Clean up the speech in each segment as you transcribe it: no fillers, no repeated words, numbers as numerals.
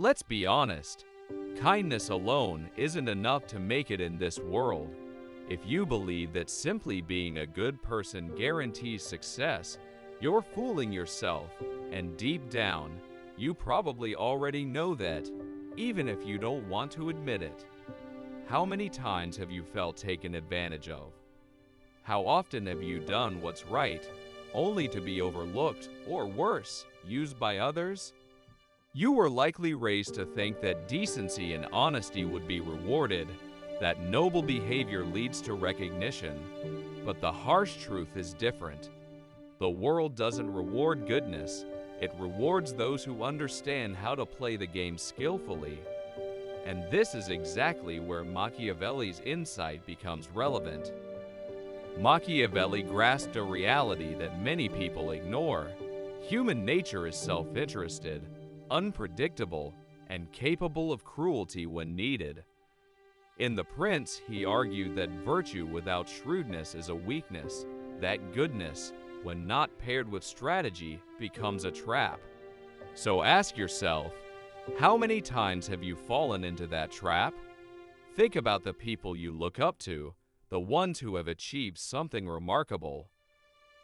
Let's be honest. Kindness alone isn't enough to make it in this world. If you believe that simply being a good person guarantees success, you're fooling yourself, and deep down, you probably already know that, even if you don't want to admit it. How many times have you felt taken advantage of? How often have you done what's right, only to be overlooked, or worse, used by others? You were likely raised to think that decency and honesty would be rewarded, that noble behavior leads to recognition. But the harsh truth is different. The world doesn't reward goodness, it rewards those who understand how to play the game skillfully. And this is exactly where Machiavelli's insight becomes relevant. Machiavelli grasped a reality that many people ignore. Human nature is self-interested, unpredictable, and capable of cruelty when needed. In The Prince, he argued that virtue without shrewdness is a weakness, that goodness, when not paired with strategy, becomes a trap. So ask yourself, how many times have you fallen into that trap? Think about the people you look up to, the ones who have achieved something remarkable.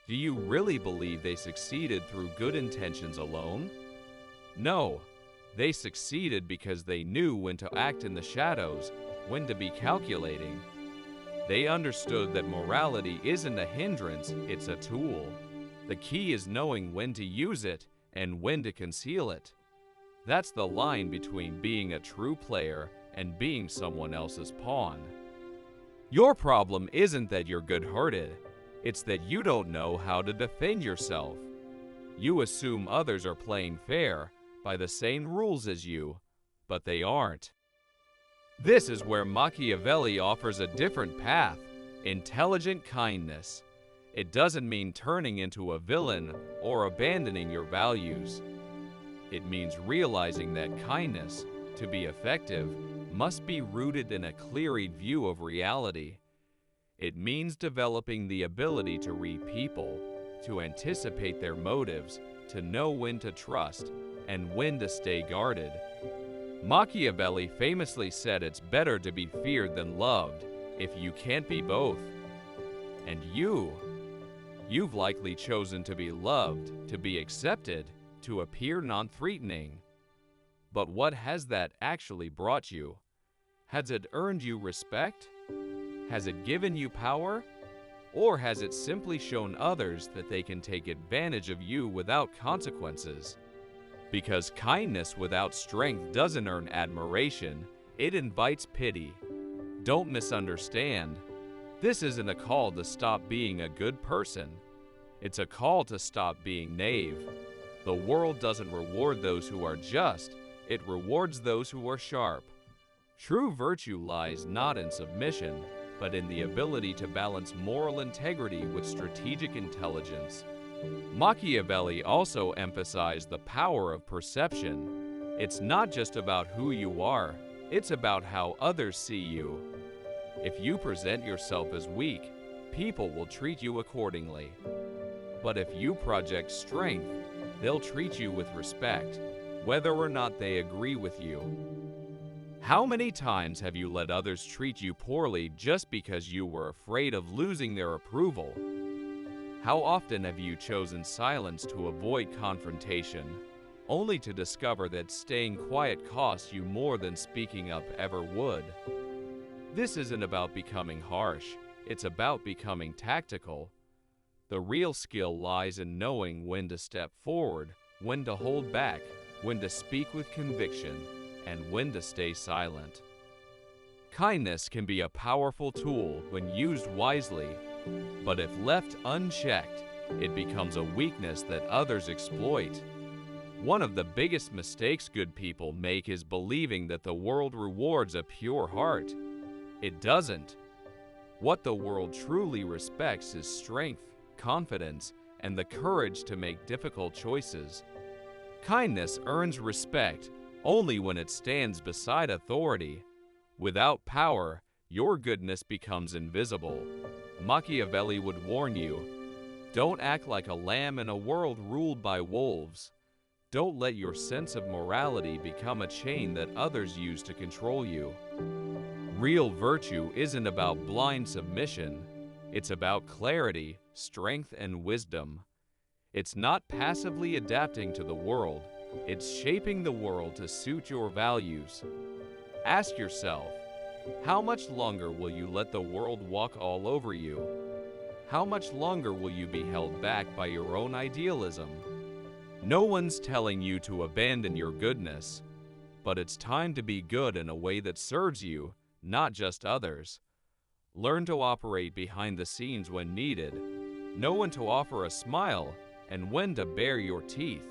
Do you really believe they succeeded through good intentions alone? No, they succeeded because they knew when to act in the shadows, when to be calculating. They understood that morality isn't a hindrance, it's a tool. The key is knowing when to use it and when to conceal it. That's the line between being a true player and being someone else's pawn. Your problem isn't that you're good-hearted, it's that you don't know how to defend yourself. You assume others are playing fair, by the same rules as you, but they aren't. This is where Machiavelli offers a different path, intelligent kindness. It doesn't mean turning into a villain or abandoning your values. It means realizing that kindness, to be effective, must be rooted in a clear-eyed view of reality. It means developing the ability to read people, to anticipate their motives, to know when to trust, and when to stay guarded. Machiavelli famously said it's better to be feared than loved, if you can't be both. And you've likely chosen to be loved, to be accepted, to appear non-threatening. But what has that actually brought you? Has it earned you respect? Has it given you power? Or has it simply shown others that they can take advantage of you without consequences? Because kindness without strength doesn't earn admiration, it invites pity. Don't misunderstand. This isn't a call to stop being a good person. It's a call to stop being naive. The world doesn't reward those who are just, it rewards those who are sharp. True virtue lies not in submission, but in the ability to balance moral integrity with strategic intelligence. Machiavelli also emphasized the power of perception. It's not just about who you are, it's about how others see you. If you present yourself as weak, people will treat you accordingly. But if you project strength, they'll treat you with respect, whether or not they agree with you. How many times have you let others treat you poorly just because you were afraid of losing their approval? How often have you chosen silence to avoid confrontation, only to discover that staying quiet costs you more than speaking up ever would? This isn't about becoming harsh, it's about becoming tactical. The real skill lies in knowing when to step forward, when to hold back, when to speak with conviction, and when to stay silent. Kindness can be a powerful tool when used wisely, but if left unchecked, it becomes a weakness that others exploit. One of the biggest mistakes good people make is believing that the world rewards a pure heart. It doesn't. What the world truly respects is strength, confidence, and the courage to make difficult choices. Kindness earns respect only when it stands beside authority. Without power, your goodness becomes invisible. Machiavelli would warn you, don't act like a lamb in a world ruled by wolves. Don't let your sense of morality become a chain that others use to control you. Real virtue isn't about blind submission. It's about clarity, strength, and wisdom. It's not passively adapting to the world. It's shaping the world to suit your values. Ask yourself, how much longer will you let the world walk all over you? How much longer will you be held back by your own idealism? No one's telling you to abandon your goodness, but it's time to be good in a way that serves you, not just others. Learn to operate behind the scenes when needed. Know when to offer a smile and when to bare your teeth.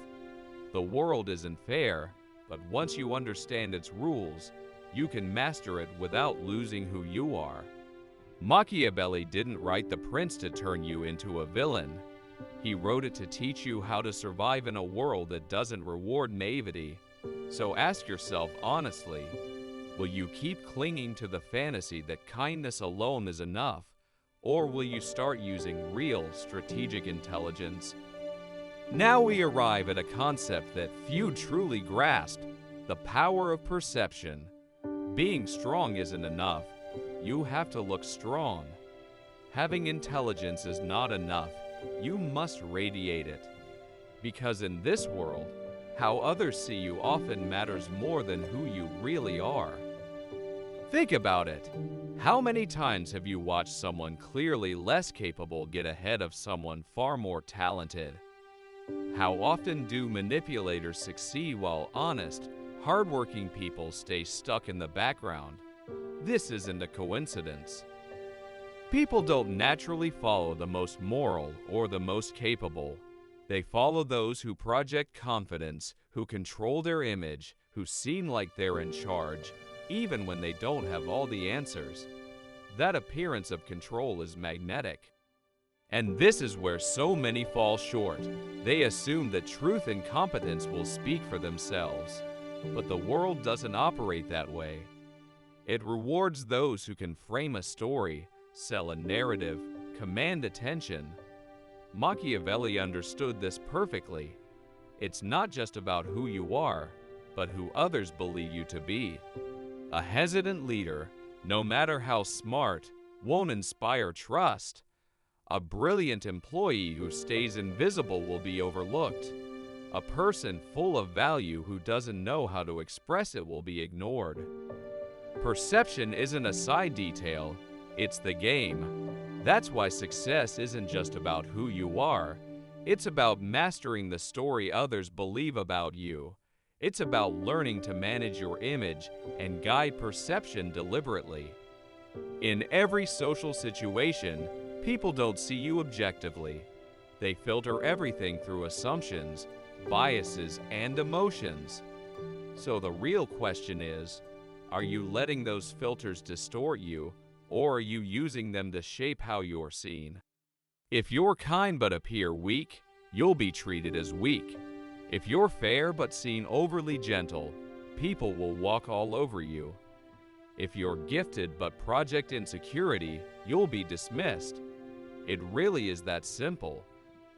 The world isn't fair, but once you understand its rules, you can master it without losing who you are. Machiavelli didn't write The Prince to turn you into a villain. He wrote it to teach you how to survive in a world that doesn't reward naivety. So ask yourself honestly, will you keep clinging to the fantasy that kindness alone is enough, or will you start using real strategic intelligence? Now we arrive at a concept that few truly grasp, the power of perception. Being strong isn't enough. You have to look strong. Having intelligence is not enough. You must radiate it. Because in this world, how others see you often matters more than who you really are. Think about it. How many times have you watched someone clearly less capable get ahead of someone far more talented? How often do manipulators succeed while honest, hardworking people stay stuck in the background? This isn't a coincidence. People don't naturally follow the most moral or the most capable. They follow those who project confidence, who control their image, who seem like they're in charge, even when they don't have all the answers. That appearance of control is magnetic. And this is where so many fall short. They assume that truth and competence will speak for themselves. But the world doesn't operate that way. It rewards those who can frame a story, sell a narrative, command attention. Machiavelli understood this perfectly. It's not just about who you are, but who others believe you to be. A hesitant leader, no matter how smart, won't inspire trust. A brilliant employee who stays invisible will be overlooked. A person full of value who doesn't know how to express it will be ignored. Perception isn't a side detail, it's the game. That's why success isn't just about who you are. It's about mastering the story others believe about you. It's about learning to manage your image and guide perception deliberately. In every social situation, people don't see you objectively. They filter everything through assumptions, biases, and emotions. So the real question is, are you letting those filters distort you, or are you using them to shape how you're seen? If you're kind but appear weak, you'll be treated as weak. If you're fair but seen overly gentle, people will walk all over you. If you're gifted but project insecurity, you'll be dismissed. It really is that simple.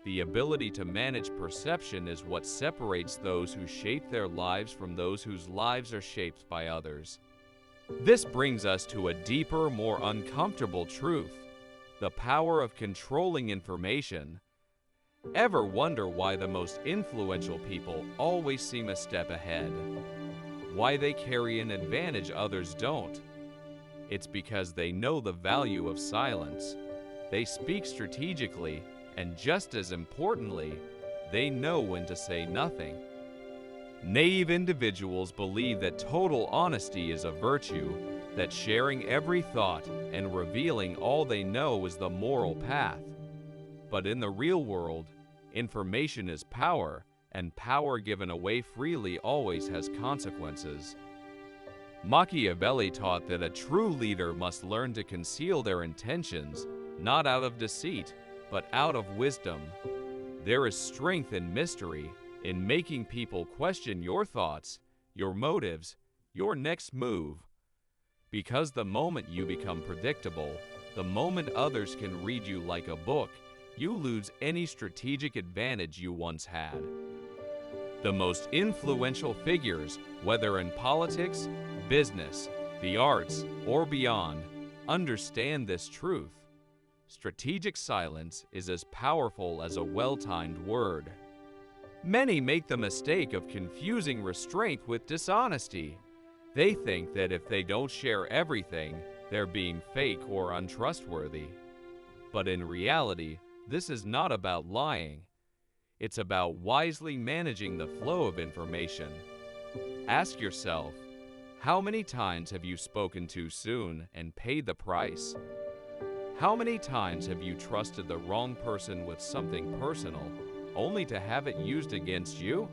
The ability to manage perception is what separates those who shape their lives from those whose lives are shaped by others. This brings us to a deeper, more uncomfortable truth: the power of controlling information. Ever wonder why the most influential people always seem a step ahead? Why they carry an advantage others don't? It's because they know the value of silence. They speak strategically, and just as importantly, they know when to say nothing. Naive individuals believe that total honesty is a virtue, that sharing every thought and revealing all they know is the moral path. But in the real world, information is power, and power given away freely always has consequences. Machiavelli taught that a true leader must learn to conceal their intentions, not out of deceit, but out of wisdom. There is strength in mystery, in making people question your thoughts, your motives, your next move. Because the moment you become predictable, the moment others can read you like a book, you lose any strategic advantage you once had. The most influential figures, whether in politics, business, the arts, or beyond, understand this truth. Strategic silence is as powerful as a well-timed word. Many make the mistake of confusing restraint with dishonesty. They think that if they don't share everything, they're being fake or untrustworthy. But in reality, this is not about lying. It's about wisely managing the flow of information. Ask yourself, how many times have you spoken too soon and paid the price? How many times have you trusted the wrong person with something personal, only to have it used against you?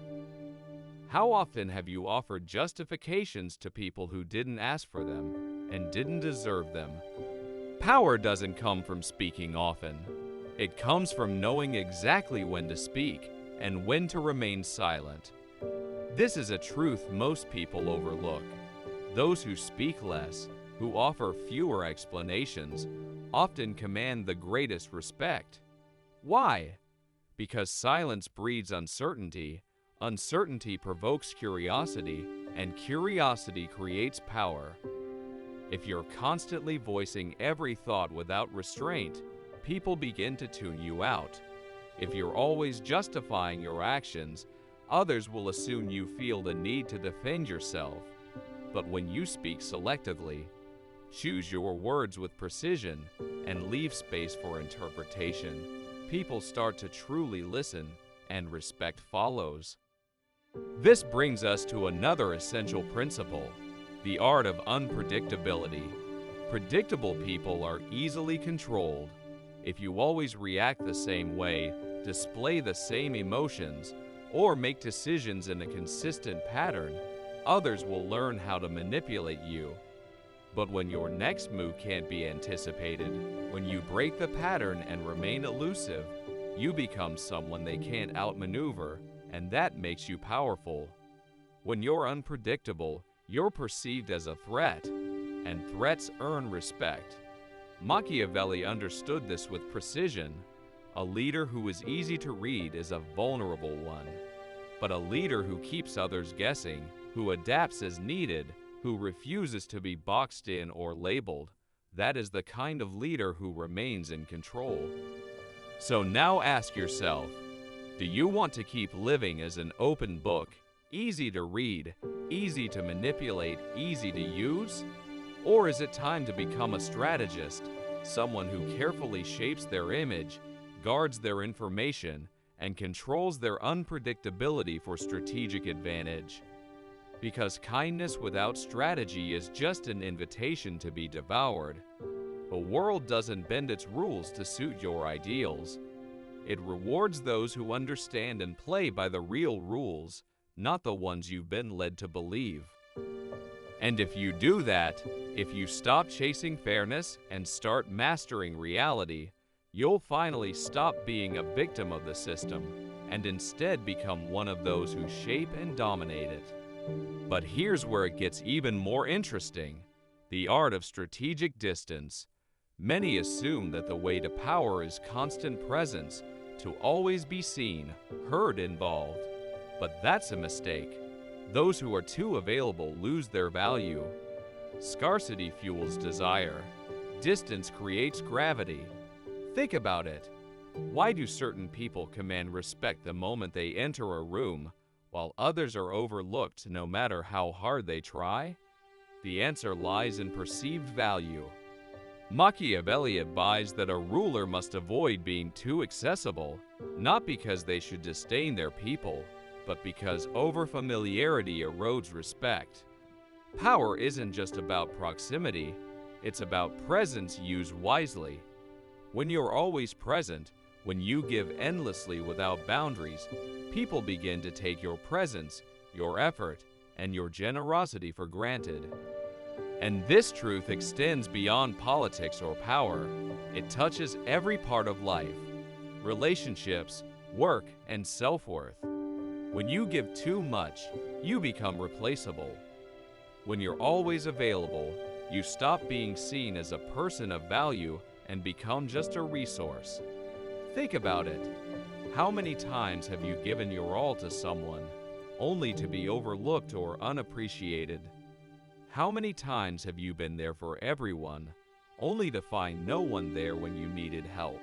How often have you offered justifications to people who didn't ask for them and didn't deserve them? Power doesn't come from speaking often. It comes from knowing exactly when to speak and when to remain silent. This is a truth most people overlook. Those who speak less, who offer fewer explanations, often command the greatest respect. Why? Because silence breeds uncertainty, uncertainty provokes curiosity, and curiosity creates power. If you're constantly voicing every thought without restraint, people begin to tune you out. If you're always justifying your actions, others will assume you feel the need to defend yourself. But when you speak selectively, choose your words with precision, and leave space for interpretation, people start to truly listen, and respect follows. This brings us to another essential principle, the art of unpredictability. Predictable people are easily controlled. If you always react the same way, display the same emotions, or make decisions in a consistent pattern, others will learn how to manipulate you. But when your next move can't be anticipated, when you break the pattern and remain elusive, you become someone they can't outmaneuver, and that makes you powerful. When you're unpredictable, you're perceived as a threat, and threats earn respect. Machiavelli understood this with precision. A leader who is easy to read is a vulnerable one, but a leader who keeps others guessing, who adapts as needed, who refuses to be boxed in or labeled, that is the kind of leader who remains in control. So now ask yourself, do you want to keep living as an open book, easy to read, easy to manipulate, easy to use? Or is it time to become a strategist, someone who carefully shapes their image, guards their information, and controls their unpredictability for strategic advantage? Because kindness without strategy is just an invitation to be devoured. The world doesn't bend its rules to suit your ideals. It rewards those who understand and play by the real rules, not the ones you've been led to believe. And if you do that, if you stop chasing fairness and start mastering reality, you'll finally stop being a victim of the system and instead become one of those who shape and dominate it. But here's where it gets even more interesting, the art of strategic distance. Many assume that the way to power is constant presence, to always be seen, heard, involved. But that's a mistake. Those who are too available lose their value. Scarcity fuels desire. Distance creates gravity. Think about it. Why do certain people command respect the moment they enter a room, while others are overlooked no matter how hard they try? The answer lies in perceived value. Machiavelli advised that a ruler must avoid being too accessible, not because they should disdain their people, but because overfamiliarity erodes respect. Power isn't just about proximity, it's about presence used wisely. When you're always present, when you give endlessly without boundaries, people begin to take your presence, your effort, and your generosity for granted. And this truth extends beyond politics or power. It touches every part of life, relationships, work, and self-worth. When you give too much, you become replaceable. When you're always available, you stop being seen as a person of value and become just a resource. Think about it. How many times have you given your all to someone, only to be overlooked or unappreciated? How many times have you been there for everyone, only to find no one there when you needed help?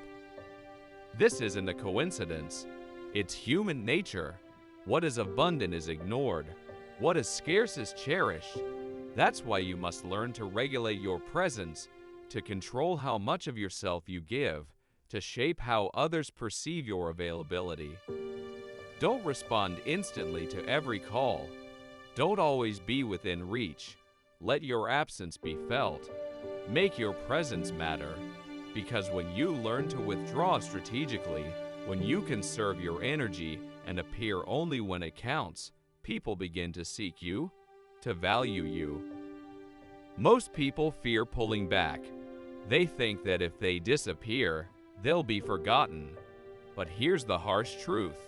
This isn't a coincidence. It's human nature. What is abundant is ignored. What is scarce is cherished. That's why you must learn to regulate your presence, to control how much of yourself you give, to shape how others perceive your availability. Don't respond instantly to every call. Don't always be within reach. Let your absence be felt. Make your presence matter. Because when you learn to withdraw strategically, when you conserve your energy and appear only when it counts, people begin to seek you, to value you. Most people fear pulling back. They think that if they disappear, they'll be forgotten. But here's the harsh truth.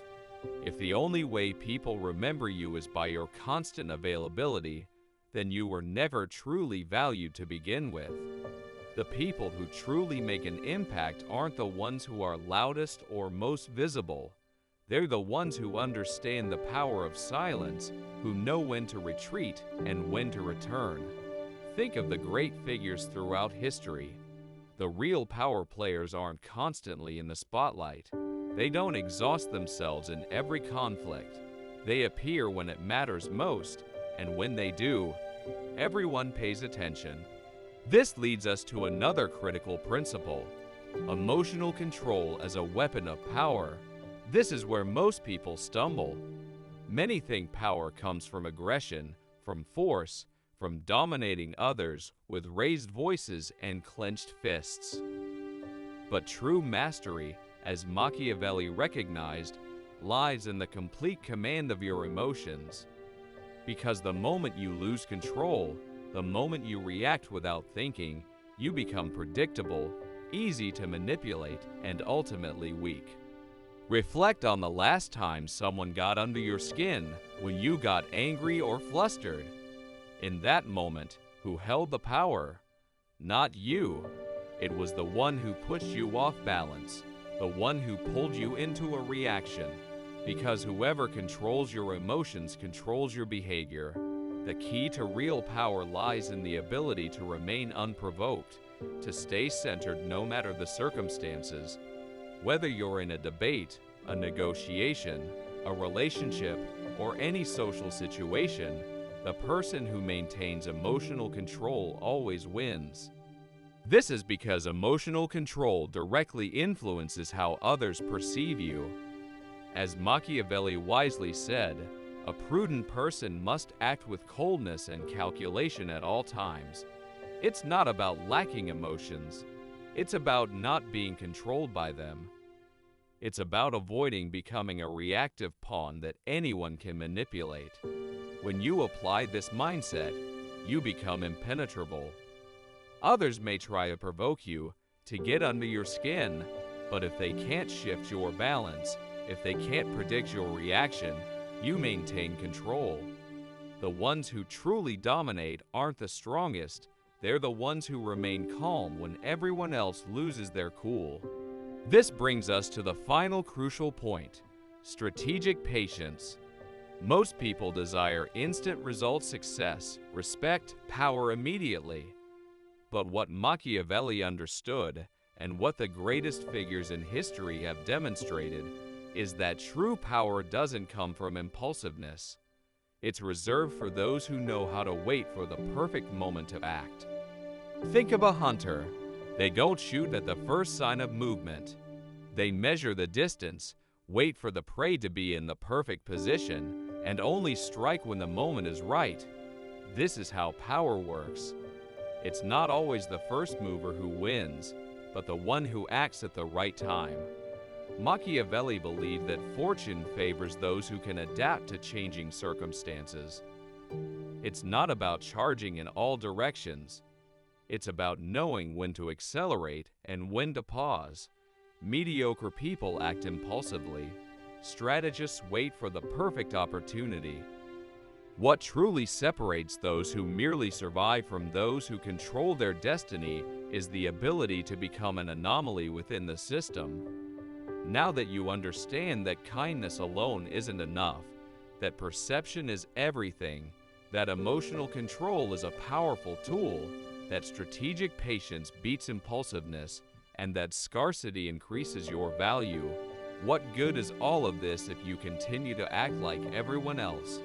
If the only way people remember you is by your constant availability, then you were never truly valued to begin with. The people who truly make an impact aren't the ones who are loudest or most visible. They're the ones who understand the power of silence, who know when to retreat and when to return. Think of the great figures throughout history. The real power players aren't constantly in the spotlight. They don't exhaust themselves in every conflict. They appear when it matters most, and when they do, everyone pays attention. This leads us to another critical principle: emotional control as a weapon of power. This is where most people stumble. Many think power comes from aggression, from force, from dominating others with raised voices and clenched fists. But true mastery, as Machiavelli recognized, lies in the complete command of your emotions. Because the moment you lose control, the moment you react without thinking, you become predictable, easy to manipulate, and ultimately weak. Reflect on the last time someone got under your skin, when you got angry or flustered. In that moment, who held the power? Not you. It was the one who pushed you off balance, the one who pulled you into a reaction. Because whoever controls your emotions controls your behavior. The key to real power lies in the ability to remain unprovoked, to stay centered no matter the circumstances. Whether you're in a debate, a negotiation, a relationship, or any social situation, the person who maintains emotional control always wins. This is because emotional control directly influences how others perceive you. As Machiavelli wisely said, a prudent person must act with coldness and calculation at all times. It's not about lacking emotions. It's about not being controlled by them. It's about avoiding becoming a reactive pawn that anyone can manipulate. When you apply this mindset, you become impenetrable. Others may try to provoke you, to get under your skin, but if they can't shift your balance, if they can't predict your reaction, you maintain control. The ones who truly dominate aren't the strongest. They're the ones who remain calm when everyone else loses their cool. This brings us to the final crucial point: strategic patience. Most people desire instant result success, respect, power immediately. But what Machiavelli understood, and what the greatest figures in history have demonstrated, is that true power doesn't come from impulsiveness. It's reserved for those who know how to wait for the perfect moment to act. Think of a hunter. They don't shoot at the first sign of movement. They measure the distance, wait for the prey to be in the perfect position, and only strike when the moment is right. This is how power works. It's not always the first mover who wins, but the one who acts at the right time. Machiavelli believed that fortune favors those who can adapt to changing circumstances. It's not about charging in all directions. It's about knowing when to accelerate and when to pause. Mediocre people act impulsively. Strategists wait for the perfect opportunity. What truly separates those who merely survive from those who control their destiny is the ability to become an anomaly within the system. Now that you understand that kindness alone isn't enough, that perception is everything, that emotional control is a powerful tool, that strategic patience beats impulsiveness, and that scarcity increases your value, what good is all of this if you continue to act like everyone else?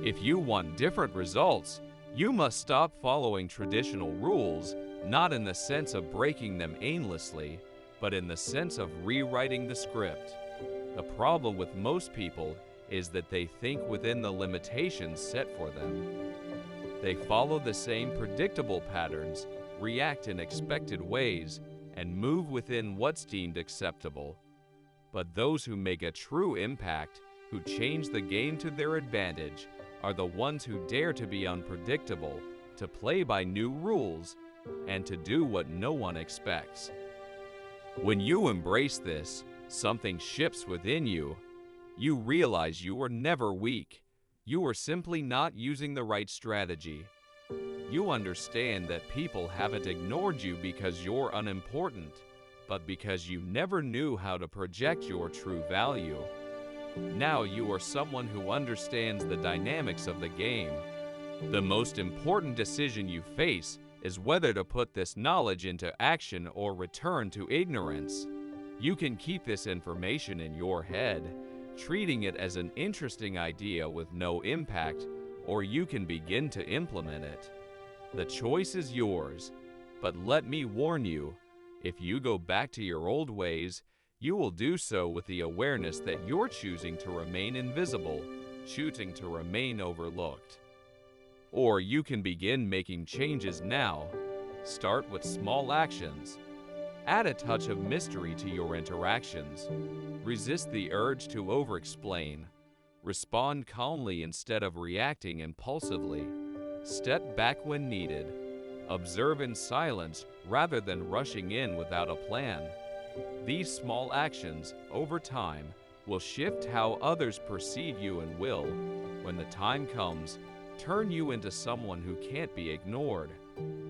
If you want different results, you must stop following traditional rules, not in the sense of breaking them aimlessly, but in the sense of rewriting the script. The problem with most people is that they think within the limitations set for them. They follow the same predictable patterns, react in expected ways, and move within what's deemed acceptable. But those who make a true impact, who change the game to their advantage, are the ones who dare to be unpredictable, to play by new rules, and to do what no one expects. When you embrace this, something shifts within you. You realize you were never weak. You were simply not using the right strategy. You understand that people haven't ignored you because you're unimportant, but because you never knew how to project your true value. Now you are someone who understands the dynamics of the game. The most important decision you face is whether to put this knowledge into action or return to ignorance. You can keep this information in your head, treating it as an interesting idea with no impact, or you can begin to implement it. The choice is yours, but let me warn you, if you go back to your old ways, you will do so with the awareness that you're choosing to remain invisible, choosing to remain overlooked. Or you can begin making changes now. Start with small actions. Add a touch of mystery to your interactions. Resist the urge to over-explain. Respond calmly instead of reacting impulsively. Step back when needed. Observe in silence rather than rushing in without a plan. These small actions, over time, will shift how others perceive you and will, when the time comes, turn you into someone who can't be ignored.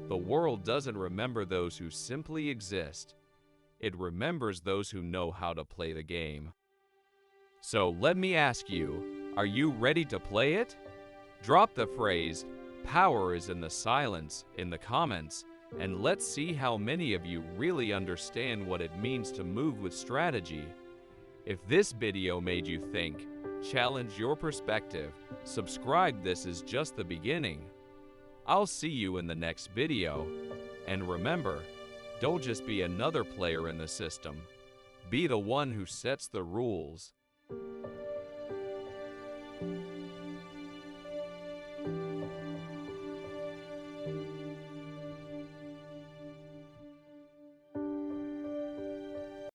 The world doesn't remember those who simply exist. It remembers those who know how to play the game. So let me ask you, are you ready to play it? Drop the phrase, "Power is in the silence," in the comments, and let's see how many of you really understand what it means to move with strategy. If this video made you think, challenge your perspective, subscribe. This is just the beginning. I'll see you in the next video. And remember, don't just be another player in the system. Be the one who sets the rules.